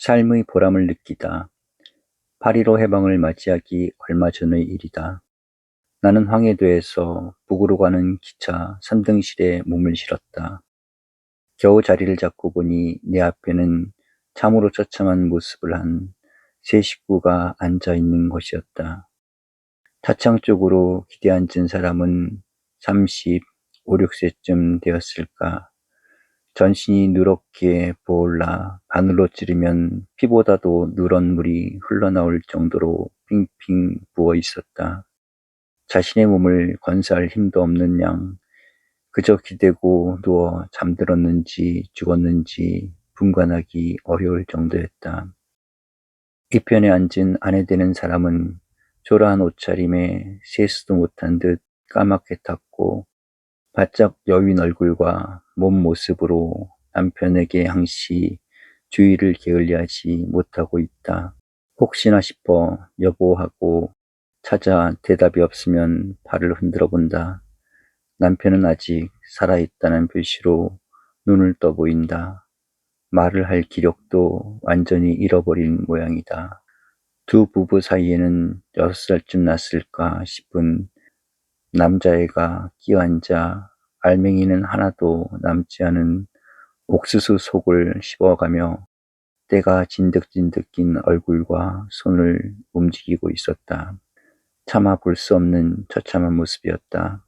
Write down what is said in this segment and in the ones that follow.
삶의 보람을 느끼다. 8.15 해방을 맞이하기 얼마 전의 일이다. 나는 황해도에서 북으로 가는 기차 3등실에 몸을 실었다. 겨우 자리를 잡고 보니 내 앞에는 참으로 처참한 모습을 한 세 식구가 앉아 있는 것이었다. 차창 쪽으로 기대 앉은 사람은 35, 6세쯤 되었을까. 전신이 누렇게 보올라 바늘로 찌르면 피보다도 누런 물이 흘러나올 정도로 핑핑 부어 있었다. 자신의 몸을 건사할 힘도 없는 양 그저 기대고 누워 잠들었는지 죽었는지 분간하기 어려울 정도였다. 이편에 앉은 아내 되는 사람은 초라한 옷차림에 세수도 못한 듯 까맣게 탔고 바짝 여윈 얼굴과 몸 모습으로 남편에게 항시 주의를 게을리하지 못하고 있다. 혹시나 싶어 여보하고 찾아 대답이 없으면 발을 흔들어 본다. 남편은 아직 살아있다는 표시로 눈을 떠 보인다. 말을 할 기력도 완전히 잃어버린 모양이다. 두 부부 사이에는 6살쯤 났을까 싶은 남자애가 끼어앉아 알맹이는 하나도 남지 않은 옥수수 속을 씹어가며 때가 진득진득 낀 얼굴과 손을 움직이고 있었다. 차마 볼 수 없는 처참한 모습이었다.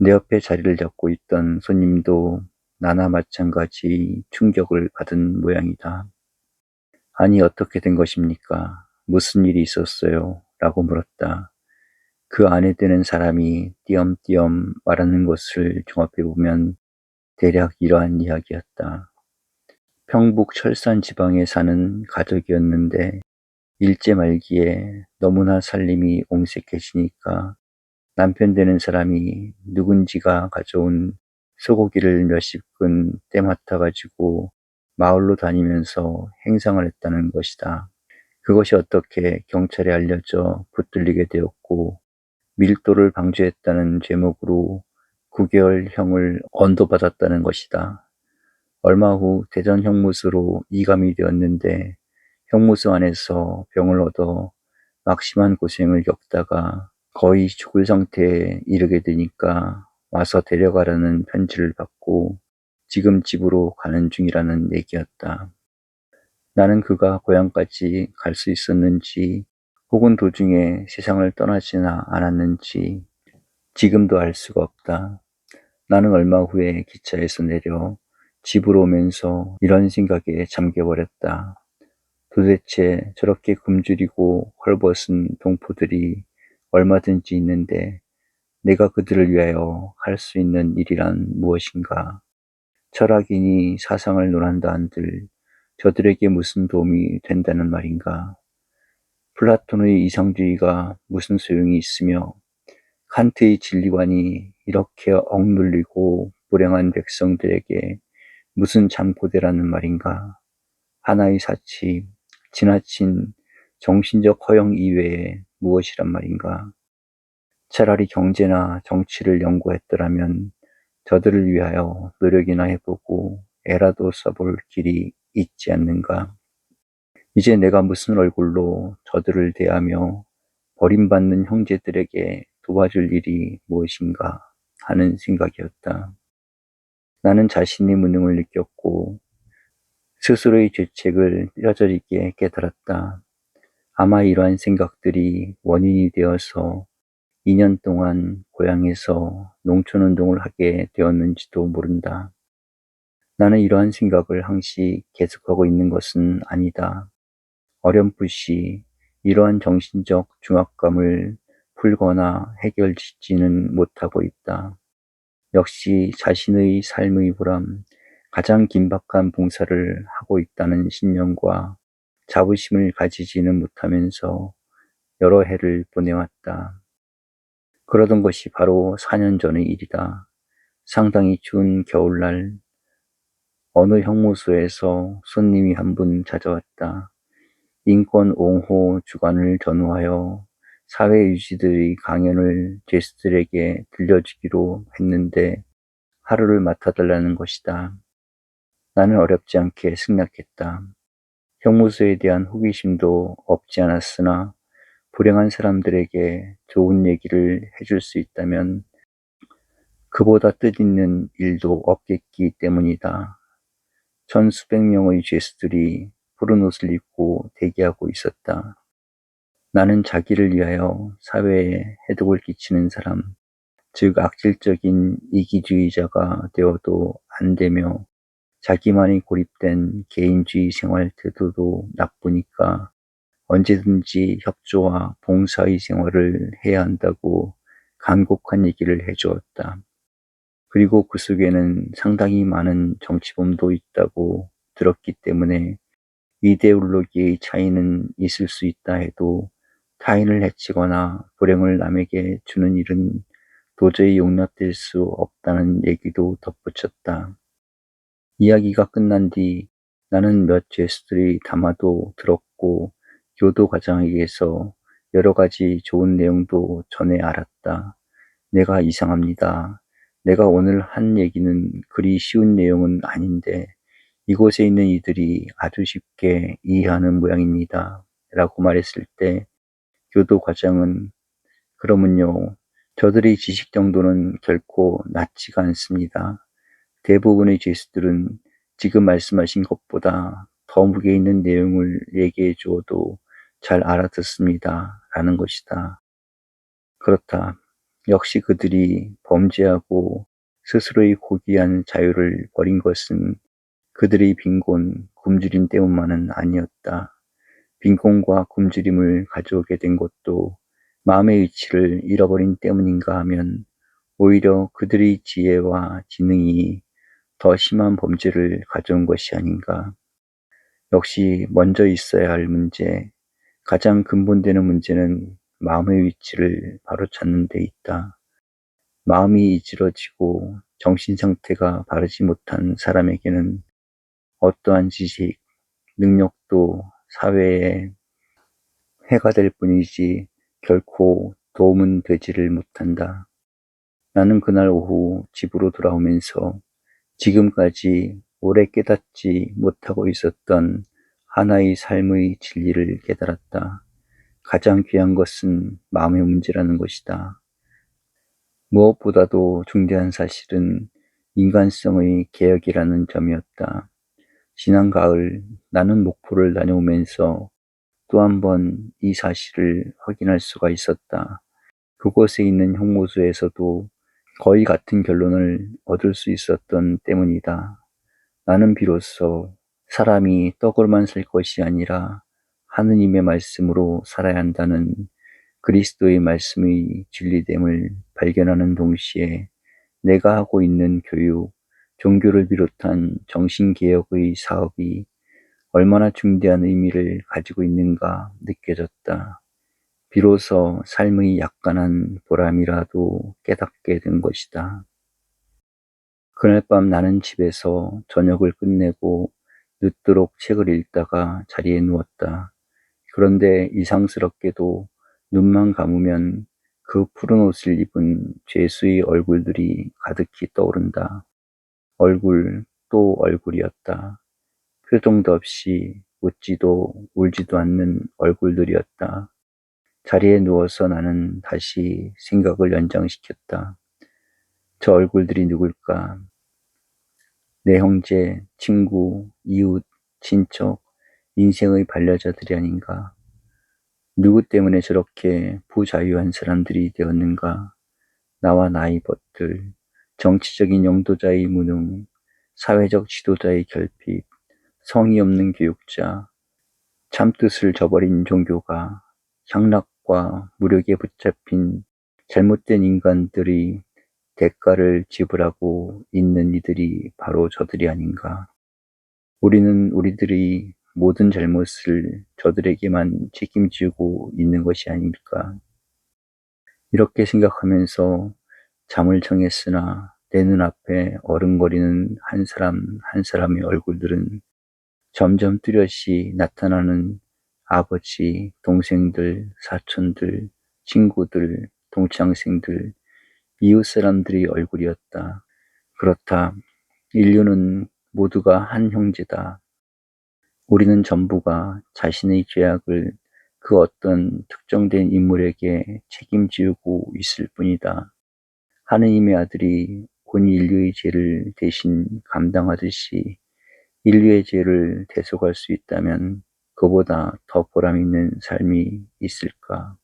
내 옆에 자리를 잡고 있던 손님도 나나 마찬가지 충격을 받은 모양이다. 아니 어떻게 된 것입니까? 무슨 일이 있었어요? 라고 물었다. 그 아내 되는 사람이 띄엄띄엄 말하는 것을 종합해보면 대략 이러한 이야기였다. 평북 철산 지방에 사는 가족이었는데 일제 말기에 너무나 살림이 옹색해지니까 남편 되는 사람이 누군지가 가져온 소고기를 몇십 근 떼맡아 가지고 마을로 다니면서 행상을 했다는 것이다. 그것이 어떻게 경찰에 알려져 붙들리게 되었고 밀도를 방조했다는 제목으로 9개월형을 언도받았다는 것이다. 얼마 후 대전 형무소로 이감이 되었는데 형무소 안에서 병을 얻어 막심한 고생을 겪다가 거의 죽을 상태에 이르게 되니까 와서 데려가라는 편지를 받고 지금 집으로 가는 중이라는 얘기였다. 나는 그가 고향까지 갈 수 있었는지 혹은 도중에 세상을 떠나지나 않았는지 지금도 알 수가 없다. 나는 얼마 후에 기차에서 내려 집으로 오면서 이런 생각에 잠겨버렸다. 도대체 저렇게 굶주리고 헐벗은 동포들이 얼마든지 있는데 내가 그들을 위하여 할 수 있는 일이란 무엇인가? 철학이니 사상을 논한다 한들 저들에게 무슨 도움이 된다는 말인가? 플라톤의 이상주의가 무슨 소용이 있으며 칸트의 진리관이 이렇게 억눌리고 불행한 백성들에게 무슨 잠꼬대라는 말인가? 하나의 사치, 지나친 정신적 허영 이외에 무엇이란 말인가? 차라리 경제나 정치를 연구했더라면 저들을 위하여 노력이나 해보고 애라도 써볼 길이 있지 않는가? 이제 내가 무슨 얼굴로 저들을 대하며 버림받는 형제들에게 도와줄 일이 무엇인가 하는 생각이었다. 나는 자신의 무능을 느꼈고 스스로의 죄책을 뼈저리게 깨달았다. 아마 이러한 생각들이 원인이 되어서 2년 동안 고향에서 농촌운동을 하게 되었는지도 모른다. 나는 이러한 생각을 항시 계속하고 있는 것은 아니다. 어렴풋이 이러한 정신적 중압감을 풀거나 해결짓지는 못하고 있다. 역시 자신의 삶의 보람, 가장 긴박한 봉사를 하고 있다는 신념과 자부심을 가지지는 못하면서 여러 해를 보내왔다. 그러던 것이 바로 4년 전의 일이다. 상당히 추운 겨울날 어느 형무소에서 손님이 한 분 찾아왔다. 인권 옹호 주간을 전후하여 사회유지들의 강연을 게스트들에게 들려주기로 했는데 하루를 맡아달라는 것이다. 나는 어렵지 않게 승낙했다. 형무소에 대한 호기심도 없지 않았으나 불행한 사람들에게 좋은 얘기를 해줄 수 있다면 그보다 뜻있는 일도 없겠기 때문이다. 천수백 명의 죄수들이 푸른 옷을 입고 대기하고 있었다. 나는 자기를 위하여 사회에 해독을 끼치는 사람, 즉 악질적인 이기주의자가 되어도 안 되며 자기만이 고립된 개인주의 생활 태도도 나쁘니까 언제든지 협조와 봉사의 생활을 해야 한다고 간곡한 얘기를 해주었다. 그리고 그 속에는 상당히 많은 정치범도 있다고 들었기 때문에 이데올로기의 차이는 있을 수 있다 해도 타인을 해치거나 불행을 남에게 주는 일은 도저히 용납될 수 없다는 얘기도 덧붙였다. 이야기가 끝난 뒤 나는 몇 죄수들이 담화도 들었고 교도과장에게서 여러 가지 좋은 내용도 전해 알았다. 내가 이상합니다. 내가 오늘 한 얘기는 그리 쉬운 내용은 아닌데 이곳에 있는 이들이 아주 쉽게 이해하는 모양입니다. 라고 말했을 때 교도과장은 그러면요. 저들의 지식 정도는 결코 낮지가 않습니다. 대부분의 죄수들은 지금 말씀하신 것보다 더 무게 있는 내용을 얘기해 주어도 잘 알아듣습니다. 라는 것이다. 그렇다. 역시 그들이 범죄하고 스스로의 고귀한 자유를 버린 것은 그들의 빈곤, 굶주림 때문만은 아니었다. 빈곤과 굶주림을 가져오게 된 것도 마음의 위치를 잃어버린 때문인가 하면 오히려 그들의 지혜와 지능이 더 심한 범죄를 가져온 것이 아닌가. 역시 먼저 있어야 할 문제, 가장 근본되는 문제는 마음의 위치를 바로 찾는 데 있다. 마음이 이지러지고 정신 상태가 바르지 못한 사람에게는 어떠한 지식, 능력도 사회에 해가 될 뿐이지 결코 도움은 되지를 못한다. 나는 그날 오후 집으로 돌아오면서 지금까지 오래 깨닫지 못하고 있었던 하나의 삶의 진리를 깨달았다. 가장 귀한 것은 마음의 문제라는 것이다. 무엇보다도 중대한 사실은 인간성의 개혁이라는 점이었다. 지난 가을 나는 목포를 다녀오면서 또 한 번 이 사실을 확인할 수가 있었다. 그곳에 있는 형무소에서도 거의 같은 결론을 얻을 수 있었던 때문이다. 나는 비로소 사람이 떡으로만 살 것이 아니라 하느님의 말씀으로 살아야 한다는 그리스도의 말씀의 진리됨을 발견하는 동시에 내가 하고 있는 교육, 종교를 비롯한 정신개혁의 사업이 얼마나 중대한 의미를 가지고 있는가 느껴졌다. 비로소 삶의 약간한 보람이라도 깨닫게 된 것이다. 그날 밤 나는 집에서 저녁을 끝내고 늦도록 책을 읽다가 자리에 누웠다. 그런데 이상스럽게도 눈만 감으면 그 푸른 옷을 입은 죄수의 얼굴들이 가득히 떠오른다. 얼굴 또 얼굴이었다. 표정도 없이 웃지도 울지도 않는 얼굴들이었다. 자리에 누워서 나는 다시 생각을 연장시켰다. 저 얼굴들이 누굴까? 내 형제, 친구, 이웃, 친척, 인생의 반려자들이 아닌가? 누구 때문에 저렇게 부자유한 사람들이 되었는가? 나와 나의 벗들, 정치적인 영도자의 무능, 사회적 지도자의 결핍, 성의 없는 교육자, 참뜻을 저버린 종교가, 향락과 무력에 붙잡힌 잘못된 인간들이 대가를 지불하고 있는 이들이 바로 저들이 아닌가. 우리는 우리들의 모든 잘못을 저들에게만 책임지고 있는 것이 아닐까. 이렇게 생각하면서 잠을 청했으나 내 눈앞에 어른거리는 한 사람 한 사람의 얼굴들은 점점 뚜렷이 나타나는 아버지, 동생들, 사촌들, 친구들, 동창생들, 이웃 사람들의 얼굴이었다. 그렇다. 인류는 모두가 한 형제다. 우리는 전부가 자신의 죄악을 그 어떤 특정된 인물에게 책임지우고 있을 뿐이다. 하느님의 아들이 온 인류의 죄를 대신 감당하듯이 인류의 죄를 대속할 수 있다면 그보다 더 보람 있는 삶이 있을까?